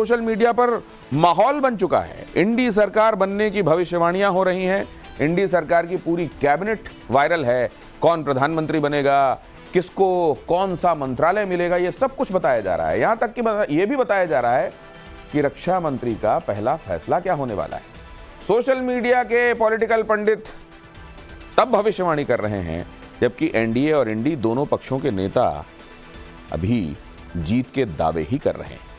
Social media पर माहौल बन चुका है। इंडी सरकार बनने की भविष्यवाणियां हो रही हैं। इंडी सरकार की पूरी कैबिनेट वायरल है। कौन प्रधानमंत्री बनेगा, किसको कौन सा मंत्रालय मिलेगा, यह सब कुछ बताया जा रहा है। यहां तक कि यह भी बताया जा रहा है कि रक्षा मंत्री का पहला फैसला क्या होने वाला है। सोशल मीडिया के पॉलिटिकल पंडित तब भविष्यवाणी कर रहे हैं जबकि एनडीए और इंडी दोनों पक्षों के नेता अभी जीत के दावे ही कर रहे हैं।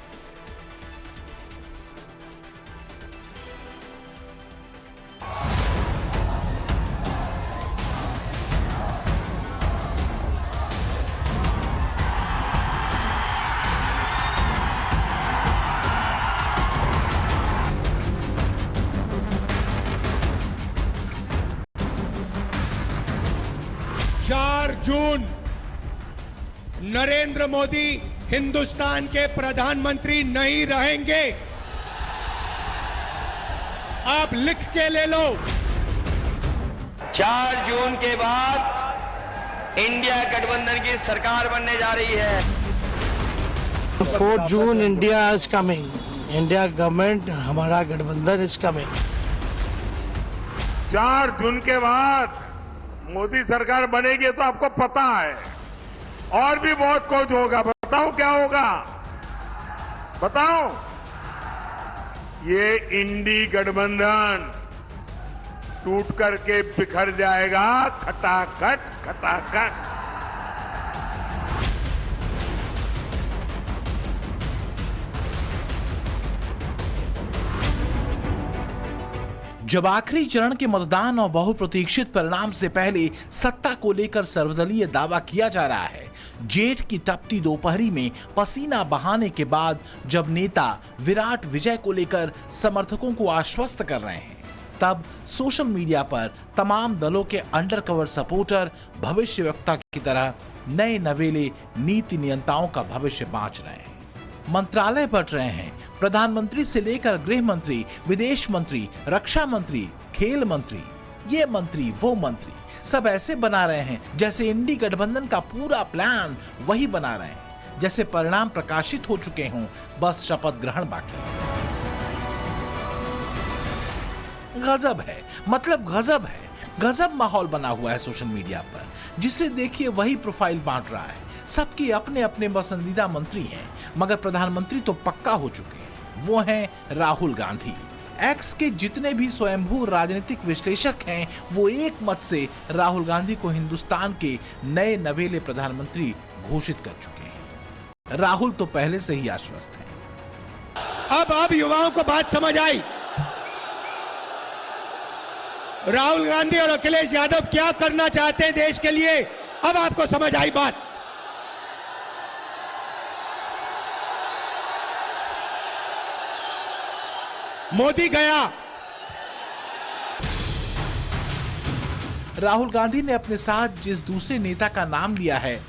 जून नरेंद्र मोदी हिंदुस्तान के प्रधानमंत्री नहीं रहेंगे। आप लिख के ले लो। 4 जून के बाद इंडिया गठबंधन की सरकार बनने जा रही है। 4 June India is coming. India government, हमारा गठबंधन इज कमिंग। 4 जून के बाद मोदी सरकार बनेगी तो आपको पता है, और भी बहुत कुछ होगा। बताओ क्या होगा, बताओ। ये इंडी गठबंधन टूट करके बिखर जाएगा, खटाखट खटाखट। जब आखिरी चरण के मतदान और बहुप्रतीक्षित परिणाम से पहले सत्ता को लेकर सर्वदलीय दावा किया जा रहा है, जेठ की तपती दोपहरी में पसीना बहाने के बाद जब नेता विराट विजय को लेकर समर्थकों को आश्वस्त कर रहे हैं, तब सोशल मीडिया पर तमाम दलों के अंडरकवर सपोर्टर भविष्यवक्ता की तरह नए नवेले नीति नियंताओं का भविष्य बांच रहे हैं। मंत्रालय बंट रहे हैं। प्रधानमंत्री से लेकर गृह मंत्री, विदेश मंत्री, रक्षा मंत्री, खेल मंत्री, ये मंत्री वो मंत्री सब ऐसे बना रहे हैं जैसे इंडी गठबंधन का पूरा प्लान वही बना रहे हैं, जैसे परिणाम प्रकाशित हो चुके हों, बस शपथ ग्रहण बाकी है। गजब है, मतलब गजब है। गजब माहौल बना हुआ है सोशल मीडिया पर, जिसे देखिए वही प्रोफाइल बांट रहा है। सबके अपने अपने पसंदीदा मंत्री हैं, मगर प्रधानमंत्री तो पक्का हो चुके हैं। वो हैं राहुल गांधी। एक्स के जितने भी स्वयंभू राजनीतिक विश्लेषक हैं, वो एक मत से राहुल गांधी को हिंदुस्तान के नए नवेले प्रधानमंत्री घोषित कर चुके हैं। राहुल तो पहले से ही आश्वस्त हैं। अब युवाओं को बात समझ आई। राहुल गांधी और अखिलेश यादव क्या करना चाहते हैं देश के लिए, अब आपको समझ आई बात। मोदी गया। राहुल गांधी ने अपने साथ जिस दूसरे नेता का नाम लिया है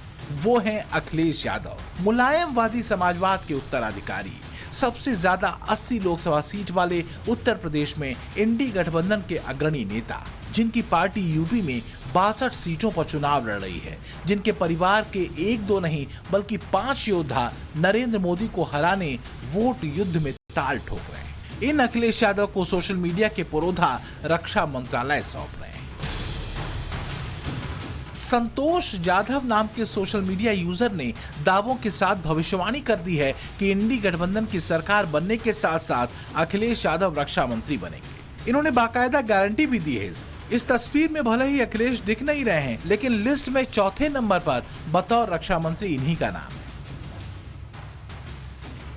वो हैं अखिलेश यादव, मुलायमवादी समाजवाद के उत्तराधिकारी। सबसे ज्यादा 80 लोकसभा सीट वाले उत्तर प्रदेश में इंडी गठबंधन के अग्रणी नेता, जिनकी पार्टी यूपी में 62 सीटों पर चुनाव लड़ रही है, जिनके परिवार के 1-2 नहीं बल्कि 5 योद्धा नरेंद्र मोदी को हराने वोट युद्ध में ताल ठोक रहे हैं। इन अखिलेश यादव को सोशल मीडिया के पुरोधा रक्षा मंत्रालय सौंप रहे हैं। संतोष जाधव नाम के सोशल मीडिया यूजर ने दावों के साथ भविष्यवाणी कर दी है कि इंडी गठबंधन की सरकार बनने के साथ साथ अखिलेश यादव रक्षा मंत्री बनेंगे। इन्होंने बाकायदा गारंटी भी दी है। इस तस्वीर में भले ही अखिलेश दिख नहीं रहे हैं, लेकिन लिस्ट में चौथे नंबर पर बतौर रक्षा मंत्री इन्हीं का नाम है।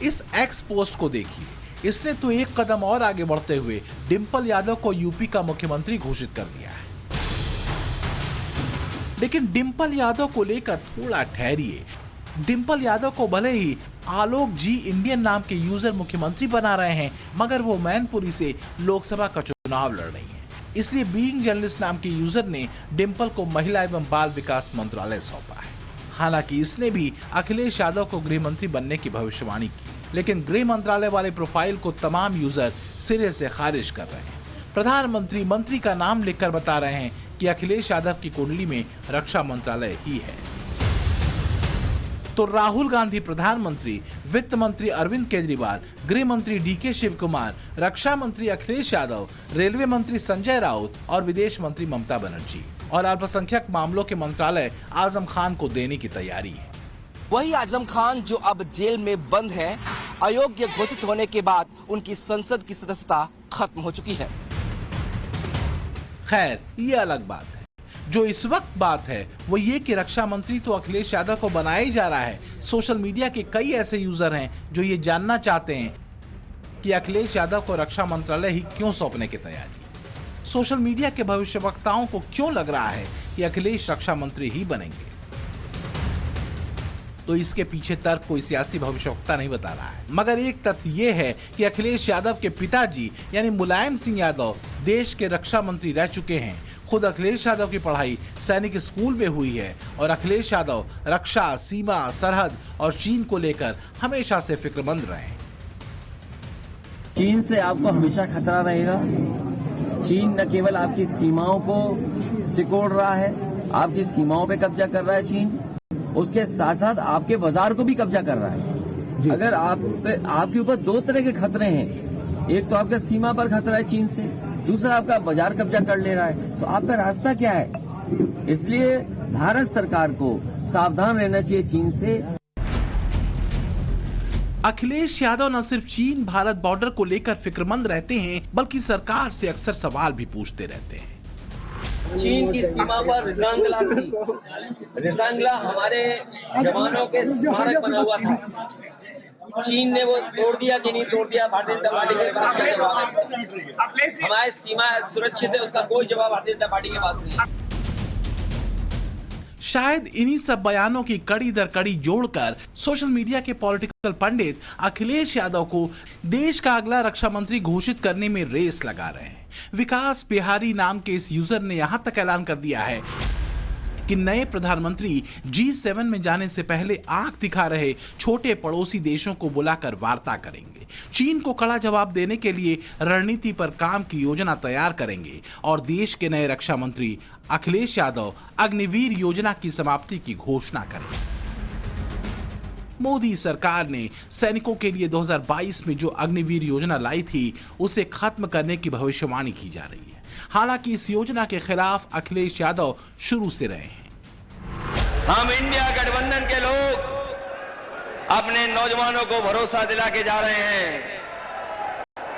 इस एक्स पोस्ट को देखिए, इसने तो एक कदम और आगे बढ़ते हुए डिंपल यादव को यूपी का मुख्यमंत्री घोषित कर दिया है। लेकिन डिंपल यादव को लेकर थोड़ा ठहरिए। डिंपल यादव को भले ही आलोक जी इंडियन नाम के यूजर मुख्यमंत्री बना रहे हैं, मगर वो मैनपुरी से लोकसभा का चुनाव लड़ रही हैं। इसलिए बीइंग जर्नलिस्ट नाम के यूजर ने डिंपल को महिला एवं बाल विकास मंत्रालय सौंपा है। हालांकि इसने भी अखिलेश यादव को गृह मंत्री बनने की भविष्यवाणी की, लेकिन गृह मंत्रालय वाले प्रोफाइल को तमाम यूजर सिरे से खारिज कर रहे हैं। प्रधानमंत्री मंत्री का नाम लिखकर बता रहे हैं कि अखिलेश यादव की कुंडली में रक्षा मंत्रालय ही है। तो राहुल गांधी प्रधानमंत्री, वित्त मंत्री अरविंद केजरीवाल, गृह मंत्री डीके शिव कुमार, रक्षा मंत्री अखिलेश यादव, रेलवे मंत्री संजय राउत और विदेश मंत्री ममता बनर्जी और अल्पसंख्यक मामलों के मंत्रालय आजम खान को देने की तैयारी है। वही आजम खान जो अब जेल में बंद है, अयोग्य घोषित होने के बाद उनकी संसद की सदस्यता खत्म हो चुकी है। खैर, ये अलग बात है। जो इस वक्त बात है वो ये कि रक्षा मंत्री तो अखिलेश यादव को बनाया ही जा रहा है। सोशल मीडिया के कई ऐसे यूजर हैं जो ये जानना चाहते हैं कि अखिलेश यादव को रक्षा मंत्रालय ही क्यों सौंपने की तैयारी है। सोशल मीडिया के भविष्यवक्ताओं को क्यों लग रहा है कि अखिलेश रक्षा मंत्री ही बनेंगे। तो इसके पीछे तर्क कोई सियासी भविष्यवक्ता नहीं बता रहा है, मगर एक तथ्य ये है कि अखिलेश यादव के पिताजी यानी मुलायम सिंह यादव देश के रक्षा मंत्री रह चुके हैं। खुद अखिलेश यादव की पढ़ाई सैनिक स्कूल में हुई है और अखिलेश यादव रक्षा, सीमा, सरहद और चीन को लेकर हमेशा से फिक्रमंद रहे हैं। चीन से आपको हमेशा खतरा रहेगा। चीन न केवल आपकी सीमाओं को सिकोड़ रहा है, आपकी सीमाओं पे कब्जा कर रहा है चीन, उसके साथ साथ आपके बाजार को भी कब्जा कर रहा है। अगर आपके ऊपर दो तरह के खतरे हैं, एक तो आपका सीमा पर खतरा है चीन से, दूसरा आपका बाजार कब्जा कर ले रहा है, तो आपका रास्ता क्या है? इसलिए भारत सरकार को सावधान रहना चाहिए चीन से। अखिलेश यादव न सिर्फ चीन भारत बॉर्डर को लेकर फिक्रमंद रहते हैं, बल्कि सरकार से अक्सर सवाल भी पूछते रहते हैं। चीन की सीमा पर रिजांगला थी। रिजांगला हमारे जवानों के स्मारक बना हुआ था। चीन ने वो तोड़ दिया कि नहीं तोड़ दिया, भारतीय जनता पार्टी के पास क्या जवाब है? हमारी सीमा सुरक्षित है, उसका कोई जवाब भारतीय जनता पार्टी के पास नहीं। शायद इन्हीं सब बयानों की कड़ी दर कड़ी जोड़कर सोशल मीडिया के पॉलिटिकल पंडित अखिलेश यादव को देश का अगला रक्षा मंत्री घोषित करने में रेस लगा रहे हैं। विकास बिहारी नाम के इस यूजर ने यहां तक ऐलान कर दिया है कि नए प्रधानमंत्री G7 में जाने से पहले आंख दिखा रहे छोटे पड़ोसी देशों को बुलाकर वार्ता करेंगे, चीन को कड़ा जवाब देने के लिए रणनीति पर काम की योजना तैयार करेंगे और देश के नए रक्षा मंत्री अखिलेश यादव अग्निवीर योजना की समाप्ति की घोषणा करेंगे। मोदी सरकार ने सैनिकों के लिए 2022 में जो अग्निवीर योजना लाई थी, उसे खत्म करने की भविष्यवाणी की जा रही है। हालांकि इस योजना के खिलाफ अखिलेश यादव शुरू से रहे हैं। हम इंडिया गठबंधन के लोग अपने नौजवानों को भरोसा दिला के जा रहे हैं।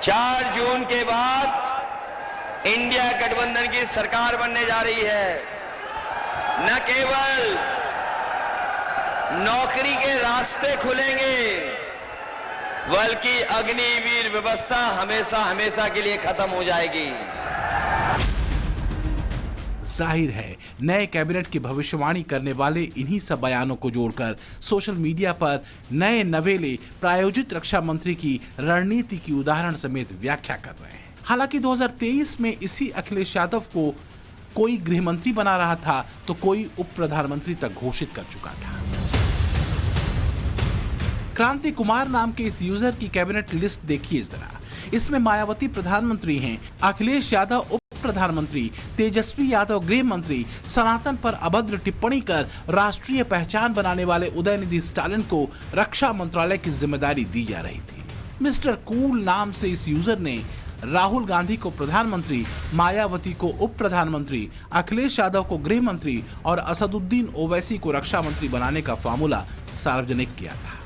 4 जून के बाद इंडिया गठबंधन की सरकार बनने जा रही है। न केवल नौकरी के रास्ते खुलेंगे, बल्कि अग्निवीर व्यवस्था हमेशा हमेशा के लिए खत्म हो जाएगी। जाहिर है, नए कैबिनेट की भविष्यवाणी करने वाले इन्हीं सब बयानों को जोड़कर सोशल मीडिया पर नए नवेले प्रायोजित रक्षा मंत्री की रणनीति की उदाहरण समेत व्याख्या कर रहे हैं। हालांकि 2023 में इसी अखिलेश यादव को कोई गृह मंत्री बना रहा था तो कोई उप प्रधानमंत्री तक घोषित कर चुका था। क्रांति कुमार नाम के इस यूजर की कैबिनेट लिस्ट देखिए जरा। इसमें मायावती प्रधानमंत्री हैं, अखिलेश यादव उप प्रधानमंत्री, तेजस्वी यादव गृह मंत्री, सनातन पर अभद्र टिप्पणी कर राष्ट्रीय पहचान बनाने वाले उदयनिधि स्टालिन को रक्षा मंत्रालय की जिम्मेदारी दी जा रही थी। मिस्टर कूल नाम से इस यूजर ने राहुल गांधी को प्रधानमंत्री, मायावती को उप प्रधानमंत्री, अखिलेश यादव को गृह मंत्री और असदुद्दीन ओवैसी को रक्षा मंत्री बनाने का फार्मूला सार्वजनिक किया था।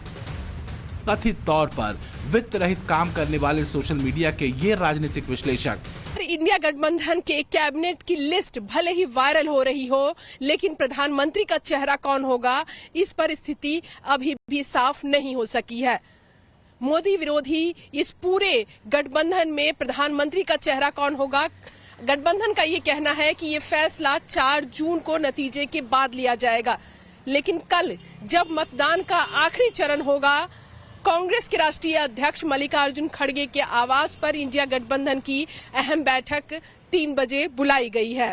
कथित तौर पर वित्त रहित काम करने वाले सोशल मीडिया के ये राजनीतिक विश्लेषक इंडिया गठबंधन के कैबिनेट की लिस्ट भले ही वायरल हो रही हो, लेकिन प्रधानमंत्री का चेहरा कौन होगा, इस पर स्थिति अभी भी साफ नहीं हो सकी है। मोदी विरोधी इस पूरे गठबंधन में प्रधानमंत्री का चेहरा कौन होगा, गठबंधन का ये कहना है कि ये फैसला 4 जून को नतीजे के बाद लिया जाएगा। लेकिन कल जब मतदान का आखिरी चरण होगा, कांग्रेस के राष्ट्रीय अध्यक्ष मल्लिकार्जुन खड़गे के आवास पर इंडिया गठबंधन की अहम बैठक 3 बजे बुलाई गई है।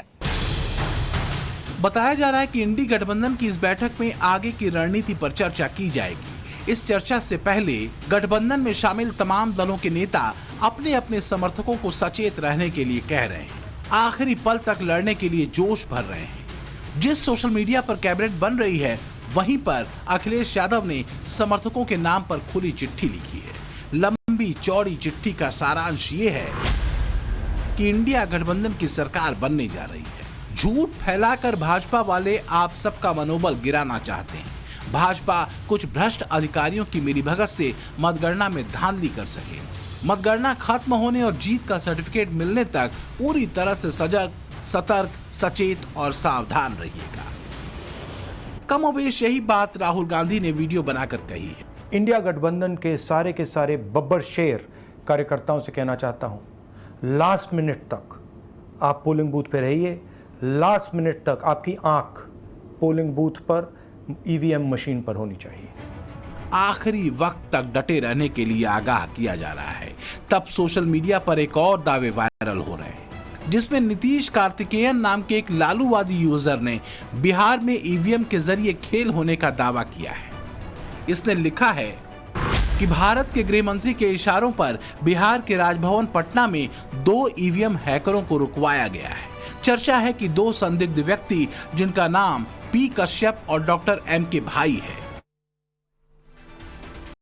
बताया जा रहा है कि इंडी गठबंधन की इस बैठक में आगे की रणनीति पर चर्चा की जाएगी। इस चर्चा से पहले गठबंधन में शामिल तमाम दलों के नेता अपने अपने समर्थकों को सचेत रहने के लिए कह रहे हैं, आखिरी पल तक लड़ने के लिए जोश भर रहे हैं। जिस सोशल मीडिया पर कैबिनेट बन रही है वहीं पर अखिलेश यादव ने समर्थकों के नाम पर खुली चिट्ठी लिखी है। लंबी चौड़ी चिट्ठी का सारांश ये है कि इंडिया गठबंधन की सरकार बनने जा रही है। झूठ फैलाकर भाजपा वाले आप सबका मनोबल गिराना चाहते हैं। भाजपा कुछ भ्रष्ट अधिकारियों की मिलीभगत से मतगणना में धांधली कर सके। मतगणना खत्म होने और जीत का सर्टिफिकेट मिलने तक पूरी तरह से सजग, सतर्क, सचेत और सावधान रहिएगा। कमोबेश यही बात राहुल गांधी ने वीडियो बनाकर कही है। इंडिया गठबंधन के सारे बब्बर शेर कार्यकर्ताओं से कहना चाहता हूं, लास्ट मिनट तक आप पोलिंग बूथ पे रहिए। लास्ट मिनट तक आपकी आंख पोलिंग बूथ पर, ईवीएम मशीन पर होनी चाहिए। आखिरी वक्त तक डटे रहने के लिए आगाह किया जा रहा है। तब सोशल मीडिया पर एक और दावे वायरल हो रहे हैं, जिसमें नीतीश कार्तिकेयन नाम के एक लालूवादी यूजर ने बिहार में ईवीएम के जरिए खेल होने का दावा किया है। इसने लिखा है कि भारत के गृह मंत्री के इशारों पर बिहार के राजभवन पटना में 2 ईवीएम हैकरों को रुकवाया गया है। चर्चा है कि 2 संदिग्ध व्यक्ति, जिनका नाम पी कश्यप और डॉक्टर एम के भाई है,